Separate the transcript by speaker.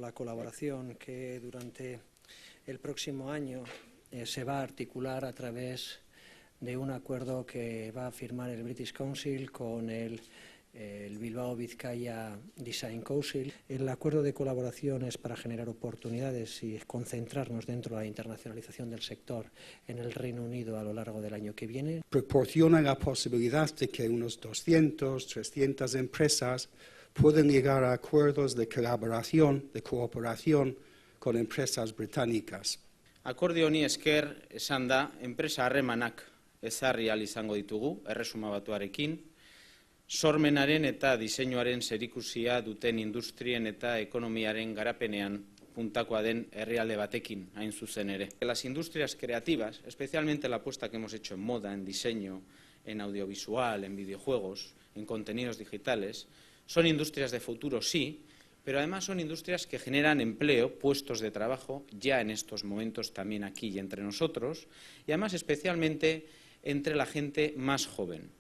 Speaker 1: la colaboración que durante el próximo año se va a articular a través de un acuerdo que va a firmar el British Council con el Bilbao Vizcaya Design Council. El acuerdo de colaboración es para generar oportunidades y concentrarnos dentro de la internacionalización del sector en el Reino Unido a lo largo del año que viene.
Speaker 2: Proporciona la posibilidad de que unos 200, 300 empresas puedan llegar a acuerdos de colaboración, de cooperación con empresas británicas.
Speaker 3: Akordio honi esker esan da, enpresa harremanak ezarri ahal izango ditugu, Erresuma Batuarekin, sormenaren eta diseinuaren zerikusia duten industrien eta ekonomiaren garapenean puntakoa den herrialde batekin, hain zuzen ere. Las industrias creativas, especialmente la apuesta que hemos hecho en moda, en diseño, en audiovisual, en videojuegos, en contenidos digitales, son industrias de futuro, sí, pero además son industrias que generan empleo, puestos de trabajo, ya en estos momentos también aquí y entre nosotros, y además especialmente entre la gente más joven.